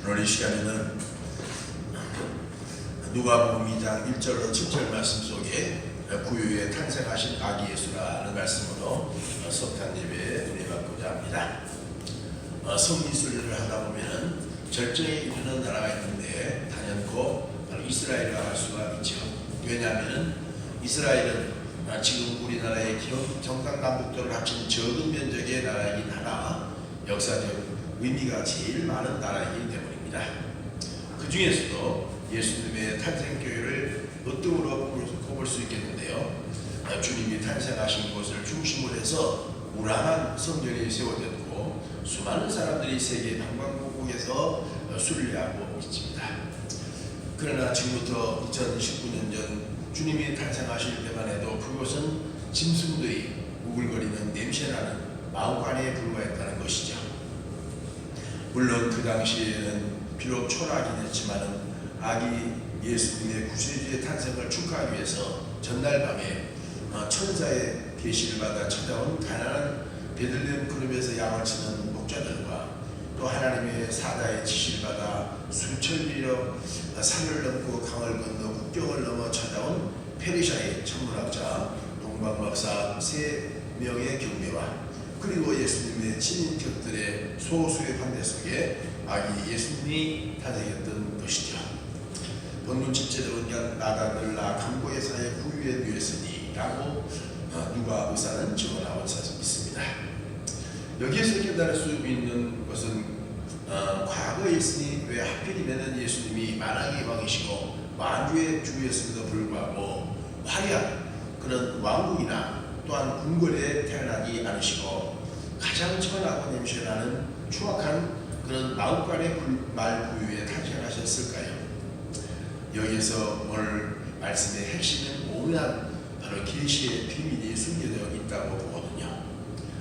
오늘 이 시간에는 누가복음 2장 1절로 7절 말씀 속에 구유에 탄생하신 아기 예수라는 말씀으로 성탄 예배에 은혜받고자 합니다. 성리순례를 하다 보면 절정에 이르는 나라가 있는데 단연코 바로 이스라엘이라고 할 수가 있죠. 왜냐하면 이스라엘은 지금 우리나라의 경상남북도를 합친 적은 면적의 나라이긴 하나 역사적 의미가 제일 많은 나라이기 때문입니다. 그 중에서도 예수님의 탄생교회를 어떤 꼽을 수 있겠는데요. 주님이 탄생하신 곳을 중심으로 해서 우람한 성전이 세워졌고 수많은 사람들이 세계 방방곡곡에서 순례하고 있습니다. 그러나 지금부터 2019년 전 주님이 탄생하실 때만 해도 그곳은 짐승들이 우글거리는 냄새나는 마구간에 불과했다는 것이죠. 물론 그 당시에는 비록 초라하긴 했지만 아기 예수님의 구세주의 탄생을 축하하기 위해서 전날 밤에 천사의 계시를 받아 찾아온 가난한 베들레헴 그룹에서 양을 치는 목자들과 또 하나님의 사자의 지시를 받아 수천리로 산을 넘고 강을 건너 국경을 넘어 찾아온 페르시아의 천문학자 동방박사 3명의 경배와 그리고 예수님의 친인척들의 소수의 반대 속에 아기 예수님이 탄생했던 것이죠. 본문 10절에 보면 나다들라 강고의사의 구유에 누였으니 라고 누가 의사는 증언하고 있습니다. 여기에서 깨달을 수 있는 것은 과거에 있으니 왜 하필이면 예수님이 만왕의 왕이시고 만주의 주였음에도 불구하고 화려한 그런 왕국이나 또한 궁궐에 태어나지 않으시고 가장 천하고 냄새나는 추악한 그런 마음간의 말구유에 탄생하셨을까요? 여기에서 오늘 말씀의 핵심은 오묘한 바로 계시의 비밀이 숨겨져 있다고 보거든요.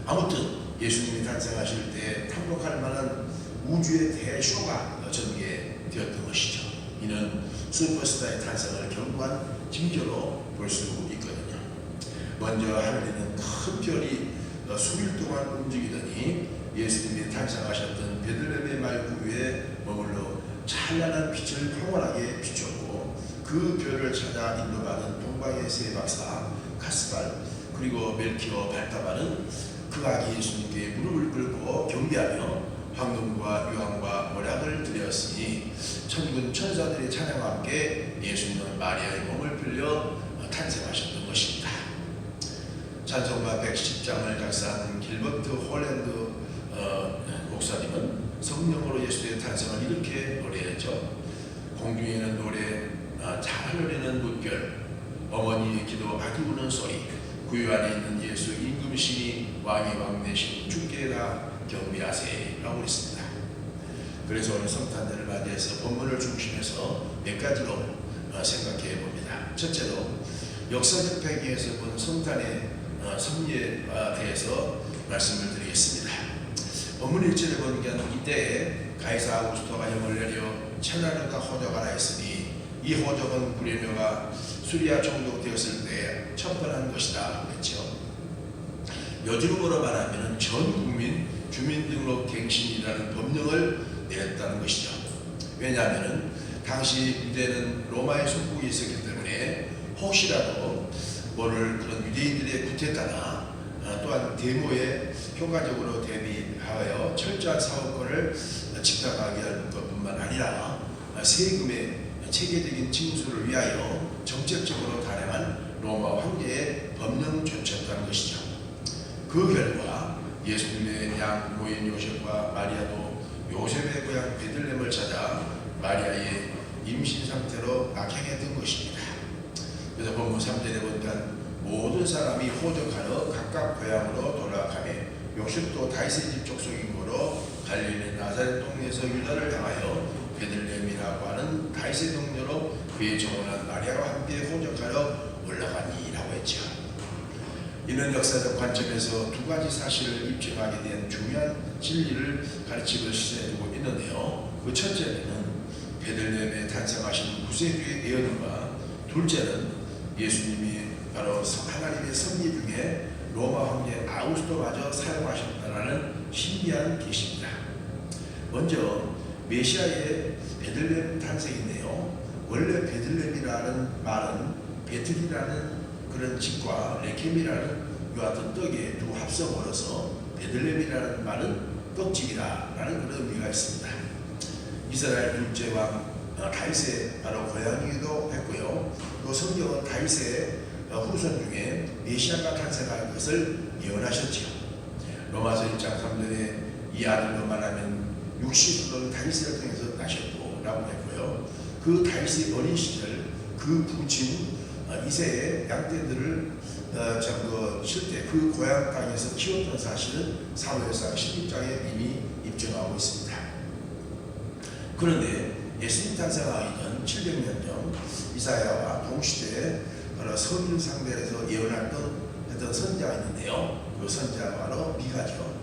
아무튼 예수님이 탄생하실 때 탐욕할 만한 우주의 대쇼가 전개되었던 것이죠. 이는 슈퍼스타의 탄생을 경고한 징조로 볼 수 있거든요. 먼저 하늘에는 큰 별이 수일 동안 움직이더니 예수님이 탄생하셨던 베들레헴의 말구유에 머물러 찬란한 빛을 평온하게 비췄고 그 별을 찾아 인도받은 동방의 세 박사 카스발 그리고 멜키오 발타바는 그 아기 예수님께 무릎을 꿇고 경배하며 황금과 유황과 모략을 드렸으니 천군 천사들의 찬양과 함께 예수님은 마리아의 몸을 빌려 탄생하셨던 것입니다. 찬송가 110장을 작사한 길버트 홀랜드 목사님은 성령으로 예수의 탄생을 이렇게 노래했죠. 공중에는 노래, 잘 흘리는 물결, 어머니의 기도, 아기 우는 소리, 구유 안에 있는 예수 임금신이 왕의 왕 되신 주께라 경배하세 라고 했습니다. 그래서 오늘 성탄절을 맞이해서 본문을 중심해서 몇 가지로 생각해 봅니다. 첫째로 역사적 배경에서 본 성탄의 섭리에 대해서 말씀을 드리겠습니다. 본문 1절에 보니까 이때에 가이사 아우구스토가 형을 내려 천하령과 호적하라 했으니 이 호적은 구레묘가 수리아 총독되었을 때 처벌한 것이다 그랬죠. 요즘으로 말하면 전 국민 주민등록 갱신이라는 법령을 내렸다는 것이죠. 왜냐하면 당시 유대는 로마의 속국이 있었기 때문에 혹시라도 모를 그런 유대인들의 구태타나 또한 데모에 효과적으로 대비하여 철저한 사업권을 집행하게 할 것뿐만 아니라 세금의 체계적인 징수를 위하여 정책적으로 다양한 로마 황제의 법령조치였다는 것이죠. 그 결과 예수님의 양모인 요셉과 마리아도 요셉의 고향 베들레헴을 찾아 마리아의 임신 상태로 낙향했던 것입니다. 그래서 본문 3절에 보니까 모든 사람이 호적하여 각각 고향으로 돌아가며 요셉도 다윗의 집 족속인 고로 갈릴리 나사렛 동네에서 유다를 향하여 베들레헴이라고 하는 다윗의 동네로 그의 정원한 마리아와 함께 호적하여 올라가니라고 했죠. 이는 역사적 관점에서 두 가지 사실을 입증하게 된 중요한 진리를 가르치고 시사해주고 있는데요. 그 첫째는 베들레헴에 탄생하신 구세주의 예언과 둘째는 예수님이 바로 하나님의 섭리 중에 로마 황제 아우구스토마저 사용하셨다라는 신비한 계시입니다. 먼저 메시아의 베들레헴 탄생인데요. 원래 베들레헴이라는 말은 베틀이라는 그런 집과 레켐이라는 이와 같은 떡의 두 합성어로서 베들레헴이라는 말은 떡집이라는 그런 의미가 있습니다. 이스라엘 둘째 왕 다윗의 바로 고향이기도 했고요. 또 성경은 다윗의 후손 중에 메시아가 탄생할 것을 예언하셨지요. 로마서 1장 3절에 이 아들로 말하면 육신으로 다윗을 통해서 나셨고 라고 했고요. 그 다윗의 어린 시절 그 부친 이새의 양떼들을 칠 때 그 고향 땅에서 키웠던 사실은 사무엘상 16장에 이미 입증하고 있습니다. 그런데 예수님 탄생하기 전 700년 전 이사야와 동시대에 선인 상대에서 예언했던 선자가 있는데요. 그 선자가 바로 미가죠.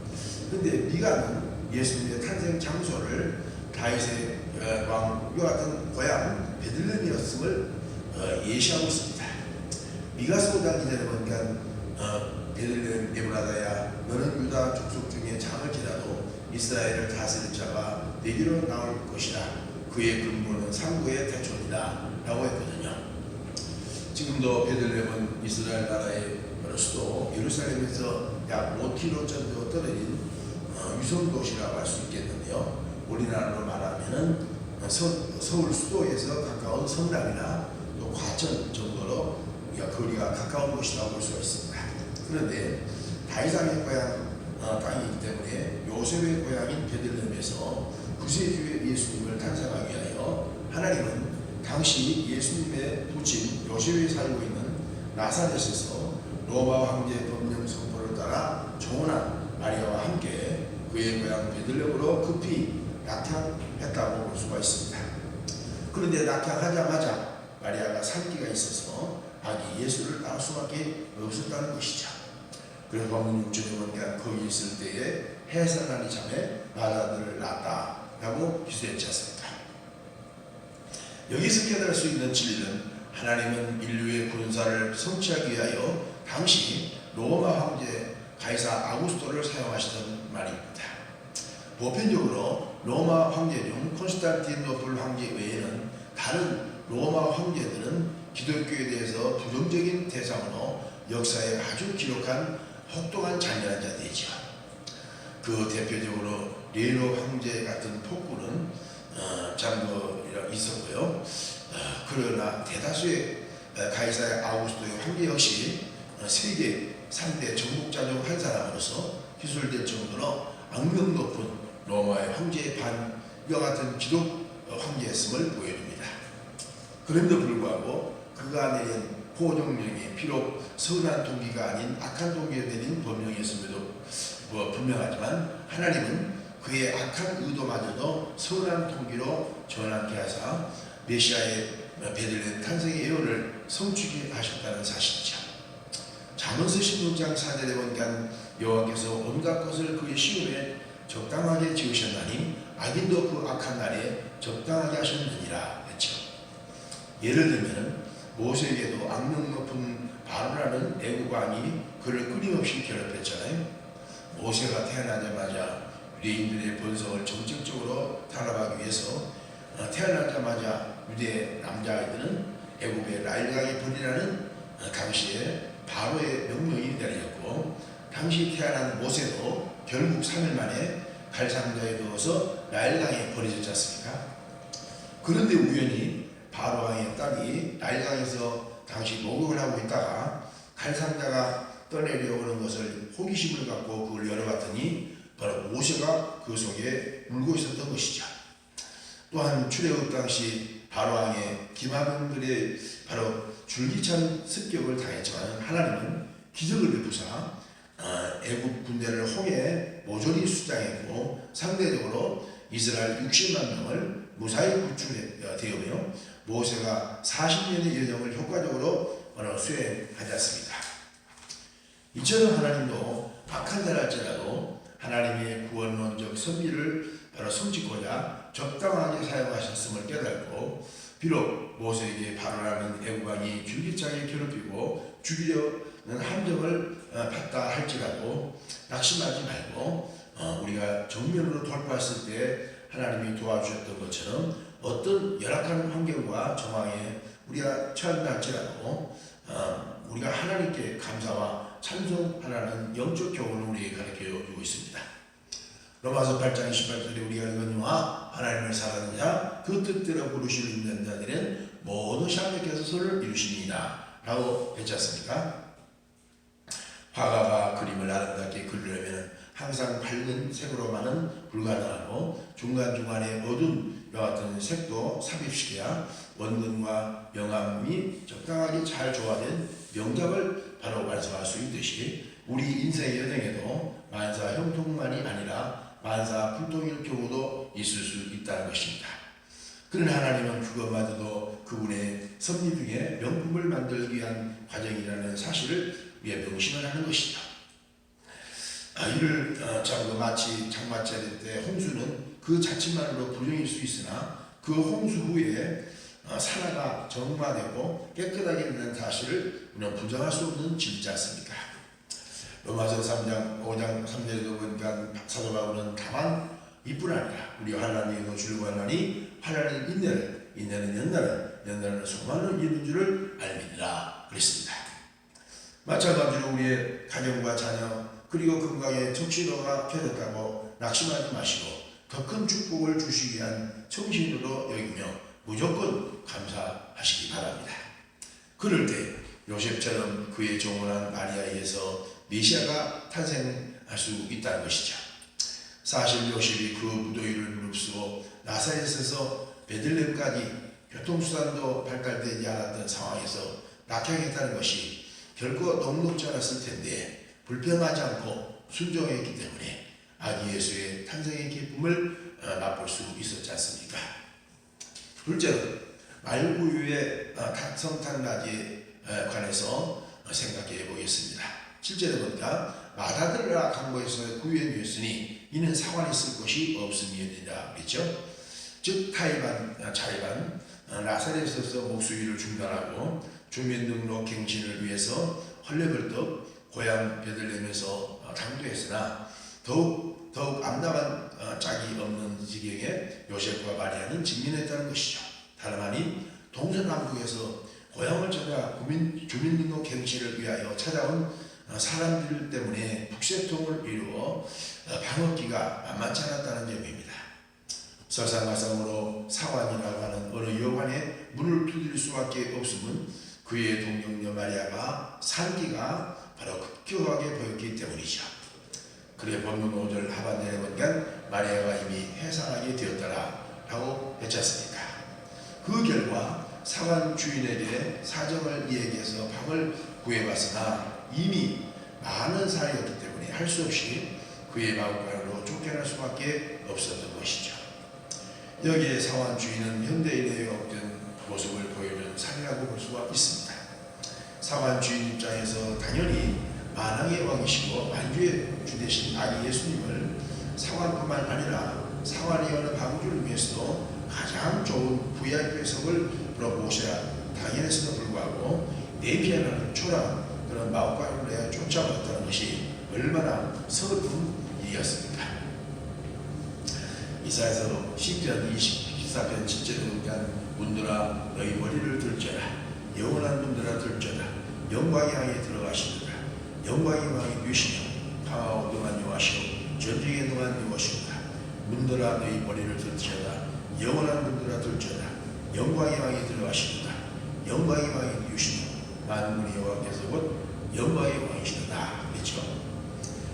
그런데 미가는 예수님의 탄생 장소를 다윗의 왕과 같은 고향 베들레헴이었음을 예시하고 있습니다. 미가서 5장 기절에 보니까 베들레헴 에브라다야 너는 유다 족속 중에 장을지라도 이스라엘을 다스릴 자가 내게로 나올 것이다. 그의 근본은 상고의 태초이다 라고 했거든요. 지금도 베들레헴은 이스라엘 나라의 수도 예루살렘에서 약 5km 정도 떨어진 위성도시라고 할 수 있겠는데요. 우리나라로 말하면은 서울 수도에서 가까운 성남이나 또 과천 정도로 거리가 가까운 곳이라고 볼 수가 있습니다. 그런데 다윗왕의 고향 땅이기 때문에 요셉의 고향인 베들레헴에서 구세주의 예수님을 탄생하기 위하여 하나님은 당시 예수님의 부친 요셉이 살고 있는 나사렛에서 로마 황제 법령 선포를 따라 조혼한 마리아와 함께 그의 고향 베들레헴으로 급히 낙향했다고 볼 수가 있습니다. 그런데 낙향하자마자 마리아가 산기가 있어서 아기 예수를 낳을 수밖에 없었다는 것이죠. 그래서 본문 6절에 보니까 거기 있을 때에 해산하니 잠에 나자들을 낳았다라고 기술했지 않습니까? 여기서 깨달을 수 있는 진리는 하나님은 인류의 군사를 성취하기 위하여 당시 로마 황제 가이사 아구스토를 사용하시던 말입니다. 보편적으로 로마 황제 중 콘스탄티노플 황제 외에는 다른 로마 황제들은 기독교에 대해서 부정적인 대상으로 역사에 아주 기록한 혹독한 잔인한 자들이죠. 그 대표적으로 네로 황제 같은 폭군은 있었고요. 그러나 대다수의 가이사의 아우구스토의 황제 역시 세계 3대 정복자 중 한 사람으로서 기술될 정도로 악명 높은 로마의 황제의 반과 같은 기독 황제였음을 보여줍니다. 그럼에도 불구하고 그가 내린 호정령이 비록 선한 동기가 아닌 악한 동기에 내린 법령이었음에도 분명하지만 하나님은 그의 악한 의도마저도 선한 동기로 전환케 하사 메시아의 베들레헴 탄생의 예언을 성취케 하셨다는 사실이죠. 잠언서 16장 4절에 보니까 여호와께서 온갖 것을 그의 시험에 적당하게 지으셨나니 악인도 그 악한 날에 적당하게 하셨느니라 했죠. 예를 들면 모세에게도 악명 높은 바로라는 애국 왕이 그를 끊임없이 괴롭혔잖아요. 모세가 태어나자마자 유대인들의 번성을 정책적으로 탄압하기 위해서 태어나자마자 유대 남자아이들은 애국의 나일강에 버리라는 당시에 바로의 명령이 내려졌고, 당시 태어난 모세도 결국 3일 만에 갈상자에 넣어서 나일강에 버려졌지 않습니까? 그런데 우연히 바로왕의 딸이 나일강에서 당시 목욕을 하고 있다가 갈상자가 떠내려오는 것을 호기심을 갖고 그걸 열어봤더니 바로 모세가 그 속에 물고 있었던 것이죠. 또한 출애굽 당시 바로왕의 기마병들의 바로 줄기찬 습격을 당했지만 하나님은 기적을 베푸사 애국 군대를 홍해에 모조리 수장했고 상대적으로 이스라엘 60만 명을 무사히 구출되었으며 모세가 40년의 여정을 효과적으로 수행하지 않습니다. 이처럼 하나님도 악한 자랄지라도 하나님의 구원론적 섭리를 바로 성취고자 적당하게 사용하셨음을 깨닫고, 비록 모세에게 바로라는 애국왕이 줄기차게 괴롭히고 죽이려는 함정을 받다 할지라도 낙심하지 말고 우리가 정면으로 돌파했을 때 하나님이 도와주셨던 것처럼 어떤 열악한 환경과 정황에 우리가 처한다 할지라도 우리가 하나님께 감사와 찬송하라는 영적 교훈을 우리에게 가르쳐주고 있습니다. 로마서 8장 28절에 우리가 이거니와 하나님을 사랑하는 자 그 뜻대로 부르시는 있는 자들은 모두 샤메께서 소를 이루시니이다 라고 했지 않습니까? 화가가 그림을 아름답게 그리려면 항상 밝은 색으로만은 불가능하고 중간중간에 어두운 이와 같은 색도 삽입시켜야 원근과 명암이 적당하게 잘 조화된 명작을 바로 완성할 수 있듯이 우리 인생의 여정에도 만사 형통만이 아니라 만사 불통일 경우도 있을 수 있다는 것입니다. 그러나 하나님은 그것마저도 그분의 섭리 중에 명품을 만들기 위한 과정이라는 사실을 우리가 명심을 하는 것이죠. 이를 마치 장마철 때 홍수는 그 자체만으로 불용일 수 있으나 그 홍수 후에 산하가 정화되고 깨끗하게 되는 사실을 우리는 부정할 수 없는 진리지 않습니까? 로마서 3장 5장 3절에도 보니까 사도 바울은 다만 이뿐 아니라 우리 환난에도 즐거워하나니 환난은 인내를, 인내는 연단을, 연단은 소망을 이루는 줄을 알미니라 그랬습니다. 마찬가지로 우리의 가정과 자녀 그리고 건강에 적신호가 켜졌다고 낙심하지 마시고 더 큰 축복을 주시기 위한 정신으로 여기며 무조건 감사하시기 바랍니다. 그럴 때 요셉처럼 그의 정원한 마리아에 의해서 메시아가 탄생할 수 있다는 것이죠. 사실 요셉이 그 무더위를 무릅쓰고 나사렛에서 베들레헴까지 교통수단도 발달되지 않았던 상황에서 낙향했다는 것이 결코 녹록지 않았을 텐데 불평하지 않고 순종했기 때문에 아기 예수의 탄생의 기쁨을 맛볼 수 있었지 않습니까? 둘째로 말구유의 성탄맞이에 관해서 생각해 보겠습니다. 7절에 보니까 마다들라 강보에서 구유에 누였으니 이는 사관이 쓸 것이 없음이니라 그랬죠. 즉 자이반 나사렛에서 목수일을 중단하고 주민등록 갱신을 위해서 헐레벌떡 고향 베들레헴에서 당도했으나 더욱 암담한 짝이 없는 지경에 요셉과 마리아는 직면했다는 것이죠. 다름 아닌 동서남북에서 고향을 찾아 주민등록 갱신을 위하여 찾아온 사람들 때문에 북새통을 이루어 방어기가 만만치 않았다는 점입니다. 설상가상으로 사관이라고 하는 어느 여관에 문을 두드릴 수밖에 없음은 그의 동정녀 마리아가 산기가 바로 급격하게 보였기 때문이죠. 그래 본문 5절 하반절에 보니까 마리아가 이미 해산하게 되었더라 라고 했지 않습니까? 그 결과 사관 주인에게 사정을 이야기해서 방을 구해봤으나 이미 많은 사이였기 때문에 할 수 없이 그의 마음가로 쫓겨날 수밖에 없었던 것이죠. 여기에 사관 주인은 현대인의 어떤 모습을 보여준 사례라고 볼 수가 있습니다. 사관 주인 입장에서 당연히 만왕의 왕이시고 만주의 주 되신 아기 예수님을 사관뿐만 아니라 사관이 여는 방주를 위해서도 가장 좋은 VIP석을 모셔야 당연했음에도 불구하고 내피하는 초라한 그런 마음가짐을 내어 쫓아왔다는 것이 얼마나 서글픈 일이었습니까? 이사야서 10편 24편 7절에 보면 문들아 너희 머리를 들져라 영원한 문들아 들져라 영광의 왕에 들어가시리라 영광의 왕이 누시며 강하고 능한 여호와시오 전쟁에 능한 여호와시오다 문들아 너희 머리를 들져라 영원한 문들아 들져라 영광의 왕이 들어가시리라 영광의 왕이 누시며 만군의 여호와께서 곧 영광의 왕이시다 그렇죠.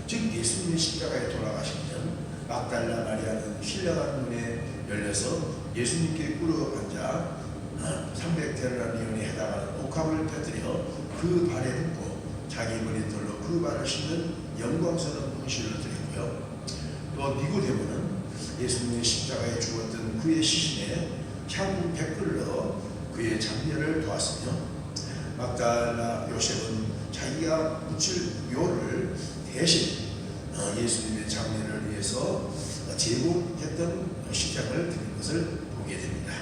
즉 예수님의 십자가에 돌아가시면 막달라 마리아는 신령한 문에 열려서 예수님께 꿇어 앉아 300데나리온에 해당하는 옥합을 펴뜨려 그 발에 붓고 자기 머리털로 그 발을 씻는 영광스러운 응시를 드렸고요. 또 니고데모는 예수님의 십자가에 죽었던 그의 시신에 향품 100그릇 넣어 그의 장례를 도왔으며 막달라 요셉은 자기가 묻힐 묘를 대신 예수님의 장례를 위해서 제공했던 식량을 드린 것을 보게 됩니다.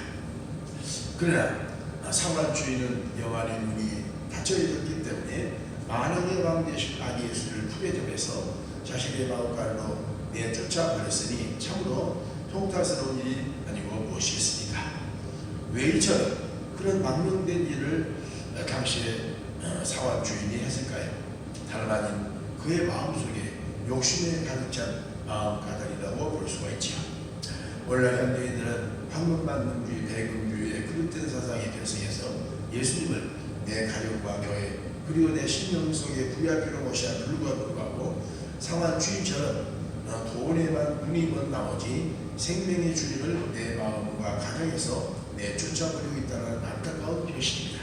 그러나 사관 주인은 영안의 눈이 닫혀 있었기 때문에 만왕의 왕 되신 아기 예수를 풀에 접해서 자신의 마음가로 내쫓아 버렸으니 참으로 통탄스러운 일이 아니고 무엇이겠습니까? 왜 이처럼 그런 망명된 일을 당시에 사원 주인이 했을까요? 다름 아닌 그의 마음속에 욕심에 가득 찬 마음가짐이라고 볼 수가 있지요. 오늘날 현대인들은 황금만능주의, 대금주의의 그릇된 사상에 편승해서 예수님을 내 가족과 교회 그리고 내 심령 속에 부여할 필요 없이 불구하고 상한 주인처럼 돈에만 눈이 먼 나머지 생명의 주인을 내 마음과 가정에서 내쫓아버리고 있다는 안타까운 현실입니다.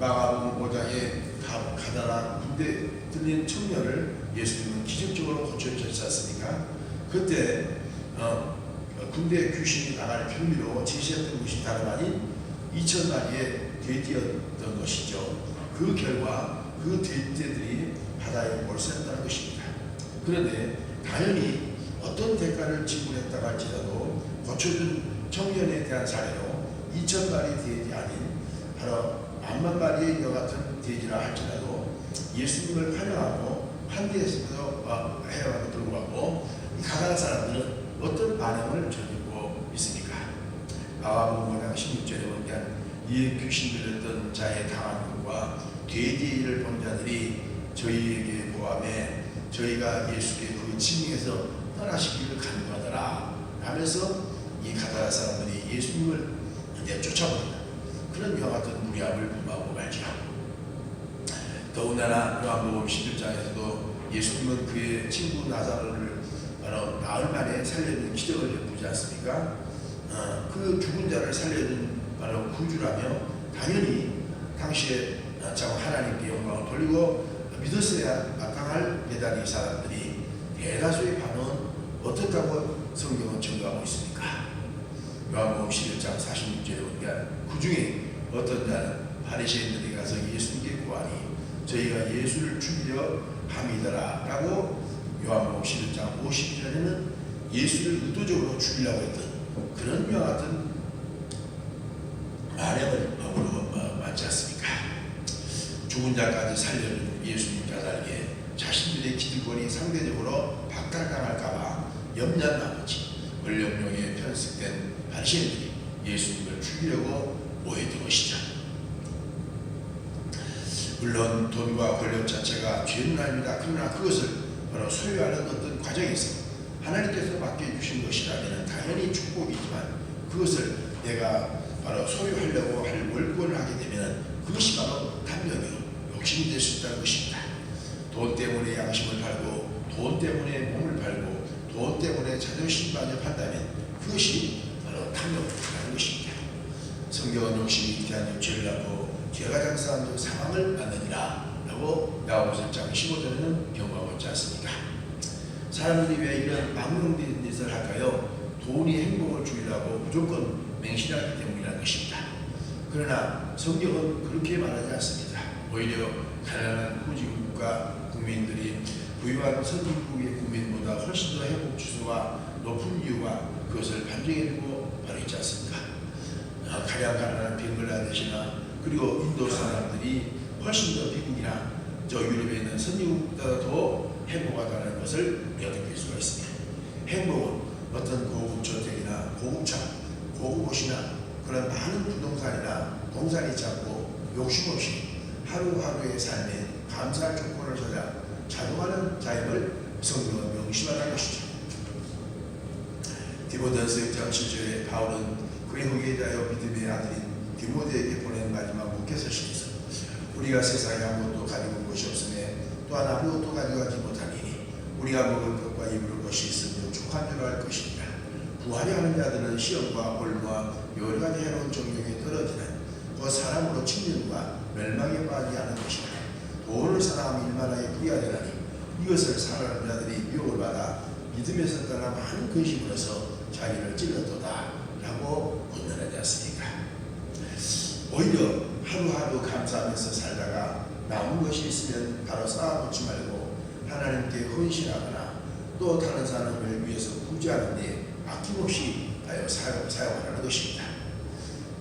마가복음 5장에 가다라 군대 들린 청년을 예수님은 기적적으로 고쳐주셨지 않습니까? 그때 군대 귀신이 나갈 빌미로 제시했던 것이 다름 아닌 2,000마리의 돼지였던 것이죠. 그 결과 그 돼지들이 바다에 몰살했다는 것입니다. 그런데 당연히 어떤 대가를 지불했다고 할지라도 고쳐준 청년에 대한 사례로 2,000마리 돼지 아닌 바로 10,000마리의 이와 같은 돼지라 할지라도 예수님을 환영하고 환대해서도 해와도 불구하고 이 가난한 사람들은 어떤 반응을 저지르고 있습니까? 마가복음 5장 16절에 보면 이 귀신 들렸던 자의 당한 것과 돼지의 일을 본 자들이 저희에게 고함해 저희가 예수께 그 징에서 떠나시기를 간구하더라 하면서 이 가다라 사람들이 예수님을 쫓아버린다. 그런 이와 같은 무리함을 범하고 말지요. 더군다나 요한복음 11장에서도 예수님은 그의 친구 나사로를 바로 나흘 만에 살려준 기적을 베푸지 않습니까? 그 죽은 자를 살려준 바로 구주라며 당연히 당시에 참 하나님께 영광을 돌리고 믿었어야 마땅할 배단의 사람들이 대다수의 반응은 어떻다고 성경은 증거하고 있습니까? 요한복음 11장 46절에 보면 그 중에 어떤 자는 바리새인들이 가서 예수님께 구하니 저희가 예수를 죽이려 함이더라 라고 요한복음 11장 52절에는 예수를 의도적으로 죽이려고 했던 그런 이와 같은 말행을 맞지 않습니까? 죽은 자까지 살려준 예수님 자살에 자신들의 기득권이 상대적으로 박탈당할까봐 염려한 나머지 권력용에 편승된 바리새인들이 예수님을 죽이려고 모였던 것이죠. 물론 돈과 권력 자체가 죄는 아닙니다. 그러나 그것을 바로 소유하는 어떤 과정에서 하나님께서 맡겨주신 것이라면 당연히 축복이지만 그것을 내가 바로 소유하려고 할 월권을 하게 되면 그것이 바로 탐욕이요 욕심이 될 수 있다는 것입니다. 돈 때문에 양심을 팔고 돈 때문에 몸을 팔고 돈 때문에 자존심마저 판다면 그것이 바로 탐욕이라는 것입니다. 성경은 욕심이 잉태한 죄를 낳고 죄가 장사한 사망을 낳느니라 라고 야고보서 1장 15절에는 경고하고 있지 않습니까? 사람들이 왜 이런 망령된 짓을 할까요? 돈이 행복을 주려고 무조건 맹신하기 때문이라는 것입니다. 그러나 성경은 그렇게 말하지 않습니다. 오히려 가난한 후진국가 국민들이 부유한 선진국의 국민보다 훨씬 더 행복 지수가 높은 이유가 그것을 반증해주고 바로 있지 않습니까? 가장 가난한 벵글라데시나 그리고 인도 사람들이 훨씬 더 미국이나 저 유럽에 있는 선진국보다 더 행복하다는 것을 우리가 느낄 수가 있습니다. 행복은 어떤 고급 저택이나 고급 차, 고급 옷이나 그런 많은 부동산이나 동산이 작고 욕심 없이 하루하루의 삶에 감사할 조건을 찾아 자동하는 자임을 성경은 명심하는 것이죠. 디모데후서 1장 7절에 바울은 그의 후계자여 믿음의 아들인 디모데에게 보낸 마지막 목회서신에서 우리가 세상에 아무것도 가지고 온 것이 없으며 또한 아무것도 가져가지 못하니 우리가 먹을 것과 입을 것이 있으며 족한 줄 알 것이니라. 부하려 하는 자들은 시험과 올무와 여러 가지 해로운 정욕에 떨어지는 그 사람으로 침륜과 멸망에 빠지지 않은 것이라. 돈을 사랑하며 일만하게 부여하려니 이것을 사랑하는 자들이 미혹을 받아 믿음에서 떠나 많은 근심으로서 자기를 찔렀도다 라고 권면하지 않습니까? 오히려 하루하루 감사하면서 살다가 남은 것이 있으면 바로 쌓아놓지 말고 하나님께 헌신하거나 또 다른 사람을 위해서 구제하는 데 아낌없이 사용하라는 것입니다.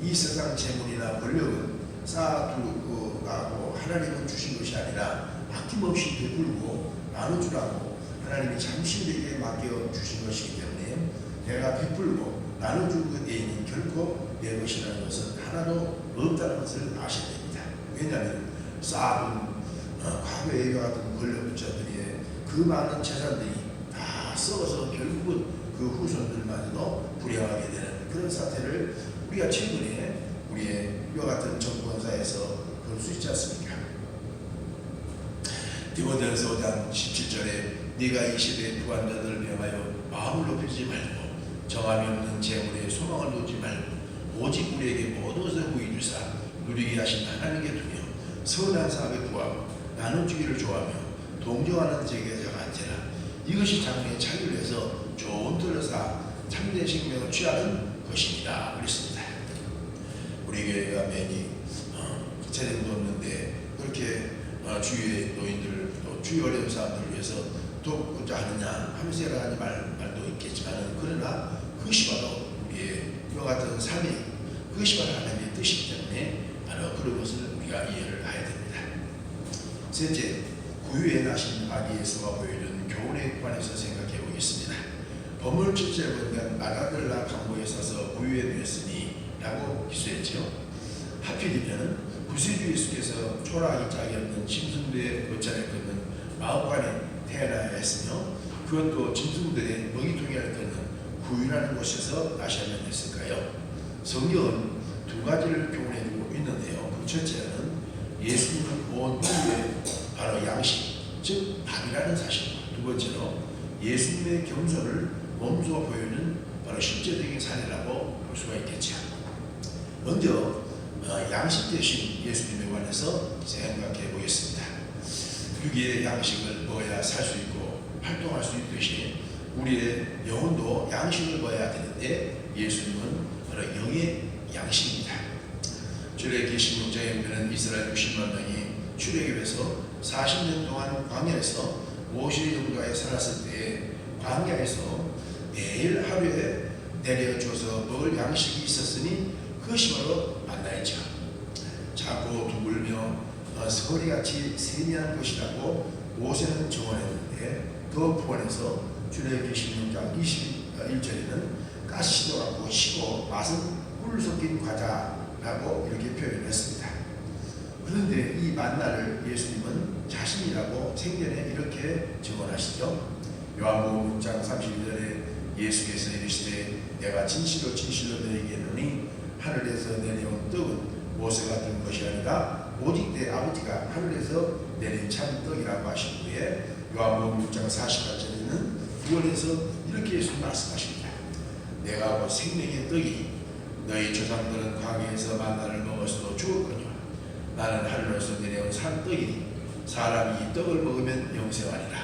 이 세상 재물이나 권력은 쌓아두고 가고 하나님은 주신 것이 아니라 아낌없이 베풀고 나눠주라고 하나님이 잠시 우리에게 맡겨주신 것이기 때문에 내가 베풀고 나눠준 것에는 결코 내 것이라는 것은 하나도 없다는 것을 아셔야 됩니다. 왜냐하면 쌓아둔 과거에 이와 같은 권력자들의 그 많은 재산들이 다 썩어서 결국은 그 후손들마저도 불행하게 되는 그런 사태를 우리가 최근에 우리의 이와 같은 정권사에서 볼 수 있지 않습니까? 디모데전서 5장 17절에 네가 이 시대의 부한자들을 명하여 마음을 높이지 말고 정함이 없는 재물에 소망을 두지 말고 오직 우리에게 모든 것을 후히 주사 누리게 하신 하나님께 두며 선한 사업에 구하고 나눠주기를 좋아하며 동정하는 제게자가 앉으라. 이것이 장래에 자기를 위해서 좋은 틀을 쌓아 참된 생명을 취하는 것입니다. 그랬습니다. 우리 교회가 매니 재능도 없는데 그렇게 주위의 노인들 또 주위 어려운 사람들을 위해서 돕고자 하느냐 하면서 여러 가지 말도 있겠지만 그러나 그것이 바로 우리의 이와 같은 삶이 그것이 바로 하나님의 뜻이기 때문에 바로 그런 것을 우리가 이해를 해야 됩니다. 셋째, 구유에 나신 아기 예수가 보여준 교훈에 관해서 생각해 보겠습니다. 범을 7절 보니까 나가들라 강보에 서서 구유에 누웠으니 라고 기술했죠. 하필이면 구세주 예수께서 초라하기 짝이 없는 짐승들의 거찬을 걷는 마음관에 태어나야 했으며 그것도 짐승들의 먹이통이를 걷는 구유라는 곳에서 나셔야만 했을까요? 성경은 두 가지를 교훈해주고 있는데요. 그 첫째는 예수님은 온 인류의 바로 양식, 즉 밥이라는 사실과 두 번째로 예수님의 겸손을 몸소 보여주는 바로 실제적인 사례라고 볼 수가 있겠죠. 먼저 양식 대신 예수님에 관해서 생각해 보겠습니다. 육의 양식을 먹어야 살 수 있고 활동할 수 있듯이 우리의 영혼도 양식을 먹어야 되는데 예수님은 바로 영의 양식입니다. 출애굽기 16장에 보면 이스라엘 60만 명이 출애굽에서 40년 동안 광야에서 모세 영가에 살았을 때 광야에서 매일 하루에 내려줘서 먹을 양식이 있었으니 그것이 바로 만나이죠. 작고 두글며 서리같이 세미한 것이라고 모세는 정언했는데 더 부원해서 출애굽기 16장 21절에는 가시도 같고 시고 맛은 꿀 섞인 과자라고 이렇게 표현했습니다. 그런데 이 만나를 예수님은 자신이라고 생전에 이렇게 증언하시죠. 요한복음 6장 32절에 예수께서 이르시되 내가 진실로 진실로 너희에게 이르노니 하늘에서 내려온 떡은 모세가 준 것이 아니라 오직 내 아버지가 하늘에서 내린 참 떡이라고 하신 후에 요한복음 6장 48절에는 구원에서 이렇게 예수님 말씀하십니다. 내가 곧 생명의 떡이 너희 조상들은 광야에서 만나를 먹었어도 죽었거니와 나는 하늘에서 내려온 산 떡이니 사람이 이 떡을 먹으면 영생하리라.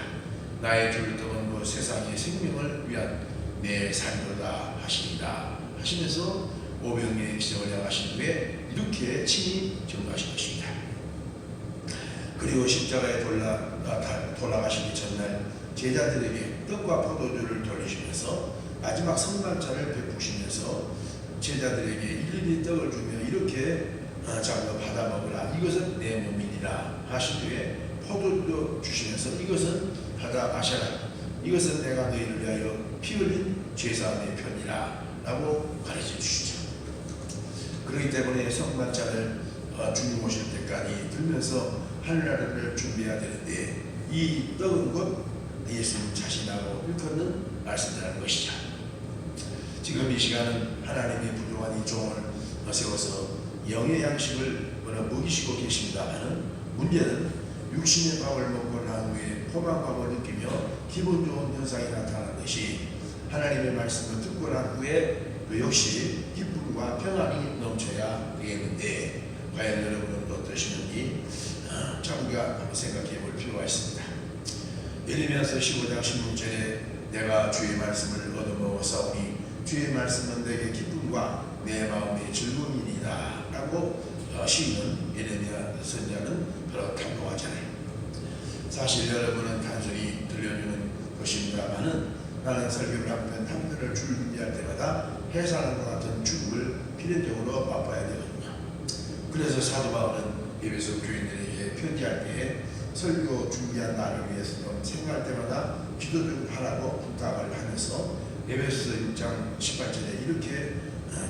나의 줄 떡은 그 세상의 생명을 위한 내 삶이로다 하시니라 하시면서 오병이의 기적을 향하신 후에 이렇게 친히 증거하신 것입니다. 그리고 십자가에 돌아가시기 전날 제자들에게 떡과 포도주를 돌리시면서 마지막 성만찬을 베푸시면서 제자들에게 일일이 떡을 주며 이렇게 자고 받아 먹으라. 이것은 내 몸이니라 하신 후에 포도주도 주시면서 이것은 받아 마셔라. 이것은 내가 너희를 위하여 피 흘린 죄사함의 편이라 라고 가르쳐 주시죠. 그렇기 때문에 성만찬을 주님 오실 때까지 들면서 하늘나라를 준비해야 되는데 이 떡은 곧 예수님 자신하고 일컫는 말씀이라는 것이죠. 지금 이 시간은 하나님이 부족한 이 종을 세워서 영의 양식을 먹이시고 계십니다만 문제는 육신의 밥을 먹고 난 후에 포만감을 느끼며 기분 좋은 현상이 나타나는 것이 하나님의 말씀을 듣고 난 후에 그 역시 기쁨과 평안이 넘쳐야 되겠는데 과연 여러분은 어떠시는지 우리가 한번 생각해 볼 필요가 있습니다. 예레미야서 15장 16절에 내가 주의 말씀을 얻어먹었사오니 주의 말씀은 내게 기쁨과 내 마음의 즐거움이니라 라고 시인은 예레미야 선지자는 바로 탄로하잖아요. 사실 여러분은 단순히 들려주는 것입니다만은 나는 설교를 한편 탐구를 준비할 때마다 해산과 같은 죽음을 필연적으로 맛봐야 되거든요. 그래서 사도 바울은 에베소 교인들에게 편지할 때에 설교 준비한 날을 위해서 좀 생각할 때마다 기도 좀 하라고 부탁을 하면서 에베소서 6장 18절에 이렇게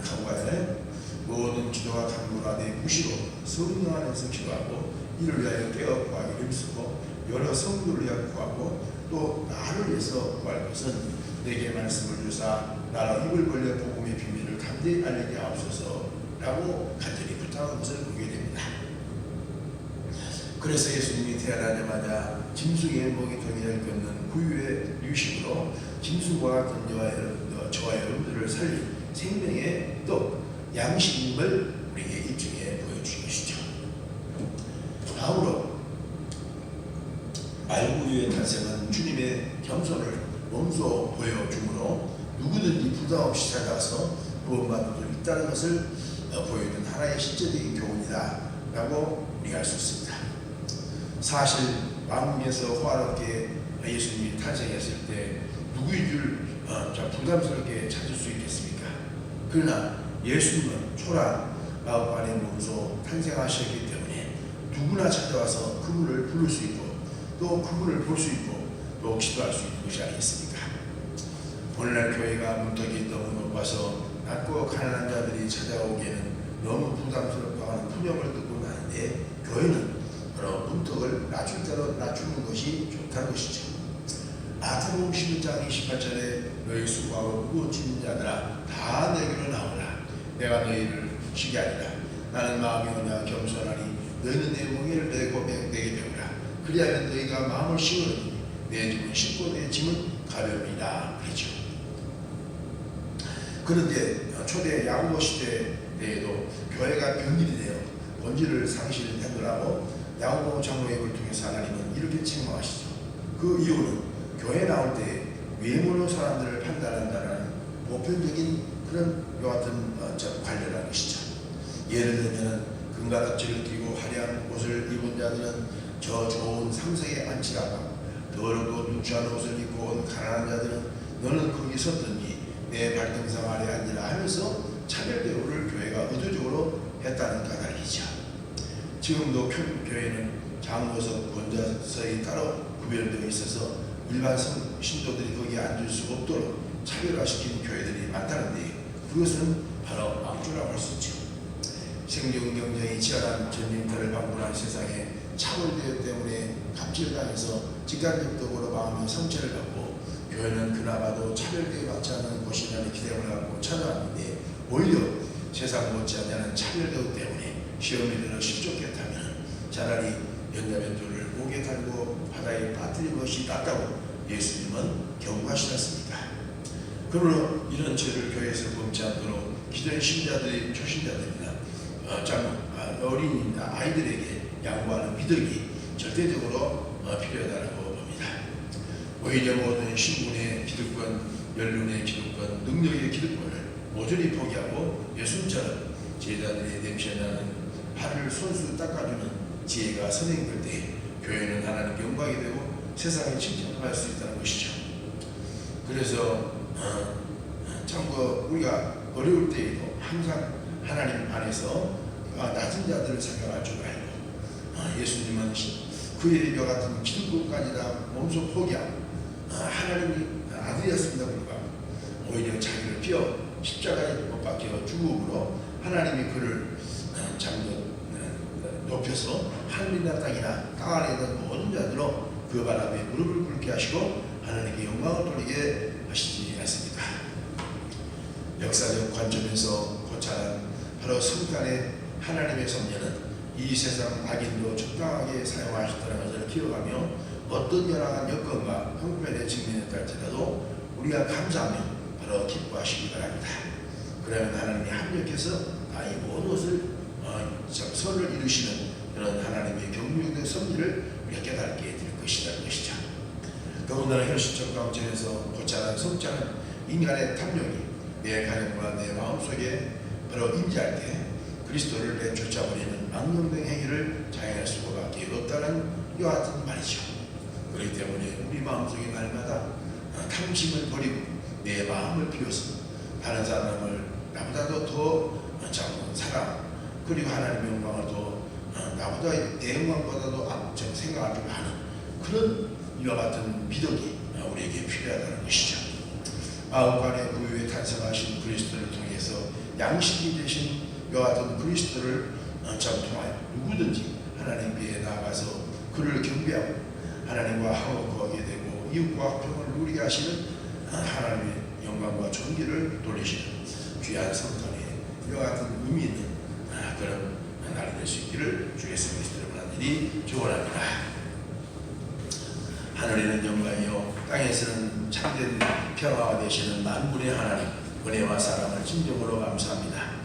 강구하잖아요. 모든 기도와 간구가 내 무시로 성령 안에서 기도하고 이를 위하여 깨어 구하기를 힘쓰고 여러 성도를 위하여 구하고 또 나를 위해서 구할 것은 내게 말씀을 주사 나라 입을 벌려 복음의 비밀을 감대히 알리게 하옵소서라고 간절히 부탁한 것을 보게 됩니다. 그래서 예수님이 태어나자마자 짐승의 먹이통이를 걷는 구유의 유식으로 짐승과 같은 저와 여러분들을 살린 생명의 떡, 양식임을 우리에게 입증해 보여주신 것이죠. 다음으로 말구유의 탄생은 주님의 겸손을 몸소 보여주므로 누구든지 부담 없이 찾아와서 구원받을 수 있다는 것을 보여준 하나의 실제적인 교훈이다 라고 우리가 알 수 있습니다. 사실 왕궁에서 호화롭게 예수님이 탄생했을 때 누구인 줄 부담스럽게 찾을 수 있겠습니까? 그러나 예수님은 초라한 마음 안의 몸소 탄생하셨기 때문에 누구나 찾아와서 그분을 부를 수 있고 또 그분을 볼 수 있고 또 기도할 수 있는 것이 아니겠습니까? 오늘날 교회가 문턱이 너무 높아서 낮고 가난한 자들이 찾아오기에는 너무 부담스럽다고 하는 푸념을 듣고 나는데 교회는 바로 문턱을 낮출 대로 낮추는 것이 좋다는 것이죠. 마태복음 11장 28절에 너희 수고하고 무거운 짐진 자들아 다 내게로 나오라. 내가 너희를 쉬게 하리라. 나는 마음이 오냐 겸손하니 너희는 내 멍에를 메고 내게 배우라. 그리하면 너희가 마음을 씌우니 내 짐은 쉽고 내 짐은 가벼우니라 그랬죠. 그런데 초대 야고보 시대에도 교회가 병들이 되어 본질을 상실하더라도 야고보 장로회를 통해서 하나님은 이렇게 책망하시죠. 그 이유는 교회 나올 때 외모로 사람들을 판단한다는 보편적인 그런 요 같은 관련한 것이죠. 예를 들면 금과 덕지를 띠고 화려한 옷을 입은 자들은 저 좋은 상석에 앉히라고, 더럽고 누추한 옷을 입고 온 가난한 자들은 너는 거기 섰든지 내 발등상 아래 앉으라 하면서 차별 대우를 교회가 의도적으로 했다는 까닭이죠. 지금도 교회는 장로석, 권자석이 따로 구별되어 있어서 일반 신도들이 거기에 앉을 수 없도록 차별화시킨 교회들이 많다는데 그것은 바로 악조라고 할 수 있죠. 생존 경쟁이 치열한 전쟁터를 방문한 세상에 차별대우 때문에 갑질당해서 직간접적으로 마음의 상처를 받고 교회는 그나마도 차별대우 받지 않는 곳이라는 기대감을 갖고 찾아왔는데 오히려 세상 못지않게 하는 차별대우 때문에 시험이 들어 실족했다면 차라리 연자면조를 목에 달고 바다에 빠뜨린 것이 낫다고 예수님은 경고하시지 않습니까? 그러므로 이런 죄를 교회에서 범치 않도록 기존의 신자들이 초신자들이나 어린이나 아이들에게 양보하는 미덕이 절대적으로 필요하다고 봅니다. 오히려 모든 신분의 기득권, 연륜의 기득권, 능력의 기득권을 모조리 포기하고 예수님처럼 제자들의 냄새나는 발을 손수 닦아주는 지혜가 선행될 때 교회는 하나님 영광이 되고 세상에 칭찬을 할 수 있다는 것이죠. 그래서 참고 우리가 어려울 때에도 항상 하나님 안에서 낮은 자들을 생각할 줄 알고 예수님은 그의 이와 같은 기득권까지 다 몸소 포기하고 하나님이 아들이었습니다 불구하고 오히려 자기를 피어 십자가에 못 박혀 죽음으로 하나님이 그를 높여서 하늘이나 땅이나 땅 안에 있는 모든 자들로 그 바람에 무릎을 꿇게 하시고 하나님께 영광을 돌리게 하시지 않습니까? 역사적 관점에서 고찰한 바로 성탄의 하나님의 섭리는 이 세상 악인도 적당하게 사용하셨다는 것을 기억하며 어떤 열악한 여건과 형편에 직면했다 할지라도 우리가 감사하며 바로 기뻐하시기 바랍니다. 그러면 하나님이 합력해서 이 모든 것을 선을 이루시는 그런 하나님의 경륜의 섭리를 우리가 깨닫게 될 것이라는 것이죠. 더군다나 현실적 관점에서 고찰한 성자는 인간의 탐욕이 내 가정과 내 마음속에 바로 임재할 때 그리스도를 내쫓아버리는 망령된 행위를 자행할 수밖에 없다는 이와 같은 말이죠. 그렇기 때문에 우리 마음속에 날마다 탐심을 버리고 내 마음을 비워서 다른 사람을 나보다도 더 사랑 그리고 하나님의 영광을 더 나보다 내 영광보다도 앞서 생각할 줄 아는 그런 이와 같은 미덕이 우리에게 필요하다는 것이죠. 마음간의 구유에 탄생하신 그리스도를 통해서 양식이 되신 이와 같은 그리스도를 통하여 누구든지 하나님께 나아가서 그를 경배하고 하나님과 화목하게 되고 이웃과 화평을 누리게 하시는 하나님의 영광과 존귀를 돌리시는 귀한 성탄의 이와 같은 의미 있는 그런 날이 될 수 있기를 주 예수 그리스도로 간절히 축원합니다. 하늘에는 영광이요 땅에서는 참된 평화가 되시는 만군의 하나님 은혜와 사랑을 진정으로 감사합니다.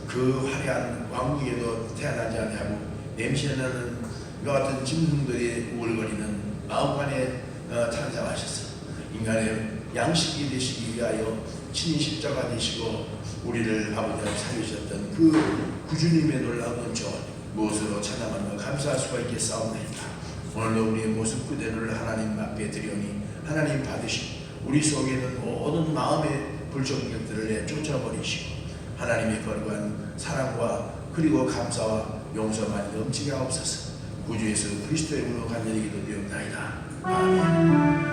그 화려한 왕국에도 태어나지 아니하고 냄새나는 이와 같은 짐승들이 우글거리는 마음간에 탄생하셔서 인간의 양식이 되시기 위하여 친히 십자가 되시고 우리를 아버지와 살리셨던 그 구주님의 놀라운 은총 무엇으로 찬양하며 감사할 수가 있겠사옵나이까. 오늘도 우리의 모습 그대로를 하나님 앞에 드리오니 하나님 받으시고 우리 속에 있는 모든 마음의 불정력들을 내쫓아버리시고 하나님의 거룩한 사랑과 그리고 감사와 용서만 넘치게 하옵소서. 구주 예수 그리스도의 이름으로 간절히 기도드리옵나이다. 아멘.